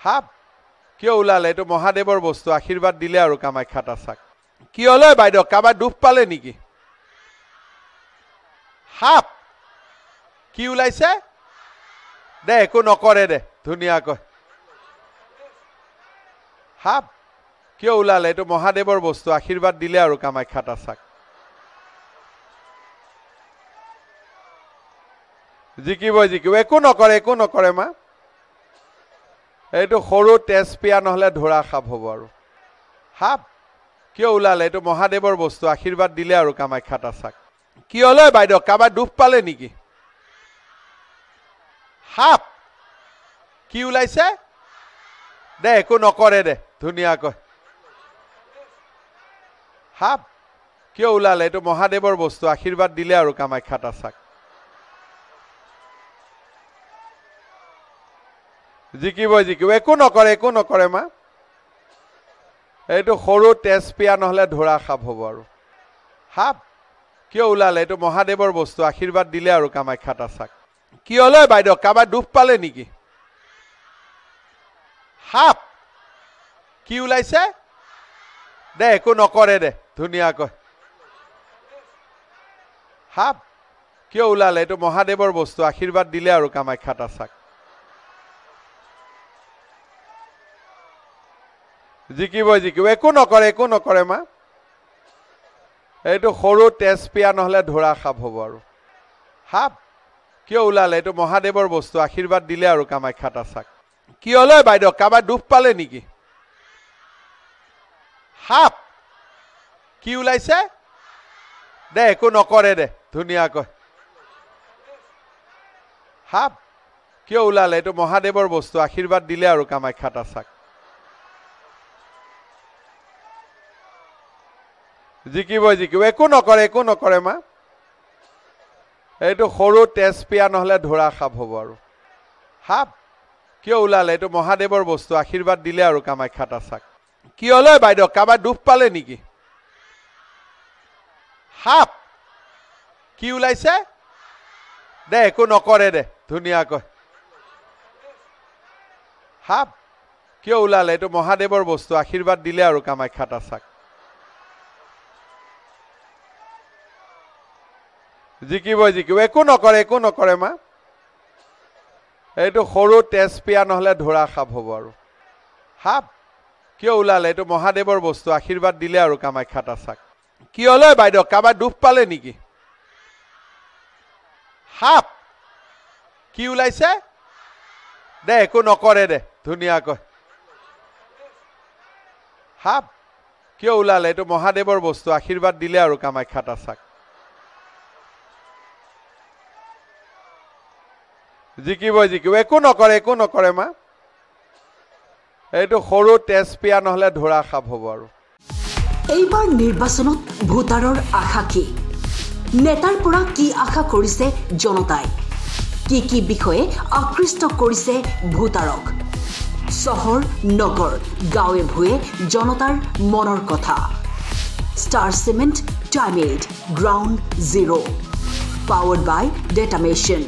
সাপ কিয় ওলালে এইটো মহাদেৱৰ বস্তু আশীৰ্বাদ দিলে আৰু কামাখ্যাত আছাক কি হলে বাইদেউ কাবাৰ দুখ পালে নেকি সাপ কি ওলাইছে দে একো নকৰে দে ধুনীয়াকৈ সাপ কিয় ওলালে এইটো মহাদেৱৰ বস্তু আশীৰ্বাদ দিলে আৰু কামাখ্যাত আছাক জিকিব একো নকৰে মা এইটো সৰু তেজপিয়া নহলে ধৰা সাপ হ'ব আৰু সাপ কিয় ওলালে এইটো মহাদেৱৰ বস্তু আশীৰ্বাদ দিলে আৰু কামাখ্যাত আছাক কি হলে বাইদেউ কাবাৰ দুখ পালে নেকি সাপ কি ওলাইছে দে একো নকৰে দে ধুনীয়াকৈ সাপ কিয় ওলালে এইটো মহাদেৱৰ বস্তু আশীৰ্বাদ দিলে আৰু কামাখ্যাত আছাক জিকিব একো নকৰে মা এইটো সৰু তেজপিয়া নহলে ধৰা সাপ হ'ব আৰু সাপ কিয় ওলালে এইটো মহাদেৱৰ বস্তু আশীৰ্বাদ দিলে আৰু কামাখ্যাত আছাক কি হলে বাইদেউ কাবাৰ দুখ পালে নেকি সাপ কি ওলাইছে দে একো নকৰে দে ধুনীয়াকৈ সাপ কিয় ওলালে এইটো মহাদেৱৰ বস্তু আশীৰ্বাদ দিলে আৰু কামাখ্যাত আছাক জিকিব একো নকৰে মা এইটো সৰু তেজপিয়া নহলে ধৰা সাপ হ'ব আৰু সাপ কিয় ওলালে এইটো মহাদেৱৰ বস্তু আশীৰ্বাদ দিলে আৰু কামাখ্যাত আছাক কি হলে বাইদেউ কাবাৰ দুখ পালে নেকি সাপ কি ওলাইছে দে একো নকৰে দে ধুনীয়াকৈ সাপ কিয় ওলালে এইটো মহাদেৱৰ বস্তু আশীৰ্বাদ দিলে আৰু কামাখ্যাত আছাক জিকিব একো নকৰে মা এইটো সৰু তেজপিয়া নহলে ধৰা সাপ হ'ব আৰু সাপ কিয় ওলালে এইটো মহাদেৱৰ বস্তু আশীৰ্বাদ দিলে আৰু কামাখ্যাত আছাক কি হলে বাইদেউ কাবাৰ দুখ পালে নেকি সাপ কি ওলাইছে দে একো নকৰে দে ধুনীয়াকৈ সাপ কিয় ওলালে এইটো মহাদেৱৰ বস্তু আশীৰ্বাদ দিলে আৰু কামাখ্যাত আছাক জিকিব একো নকৰে মা এইটো সৰু তেজপিয়া নহলে ধৰা সাপ হ'ব আৰু সাপ কিয় ওলালে এইটো মহাদেৱৰ বস্তু আশীৰ্বাদ দিলে আৰু কামাখ্যাত আছাক কি হলে বাইদেউ কাবাৰ দুখ পালে নেকি সাপ কি ওলাইছে দে একো নকৰে দে ধুনীয়াকৈ সাপ কিয় ওলালে এইটো মহাদেৱৰ বস্তু আশীৰ্বাদ দিলে আৰু কামাখ্যাত আছাক জিকিব একো নকৰে মা এইটো সৰু তেজপিয়া নহলে ধৰা সাপ হ'ব আৰু এইবাৰ নিৰ্বাচনত ভোটাৰৰ আশা কি নেতাৰ পৰা কি আশা কৰিছে জনতাই কি বিষয়ে আকৃষ্ট কৰিছে ভোটাৰক চহৰ নগৰ গাঁৱে ভূঞে জনতাৰ মনৰ কথা ষ্টাৰ চিমেণ্ট টাইমেড ground zero powered by Data Machine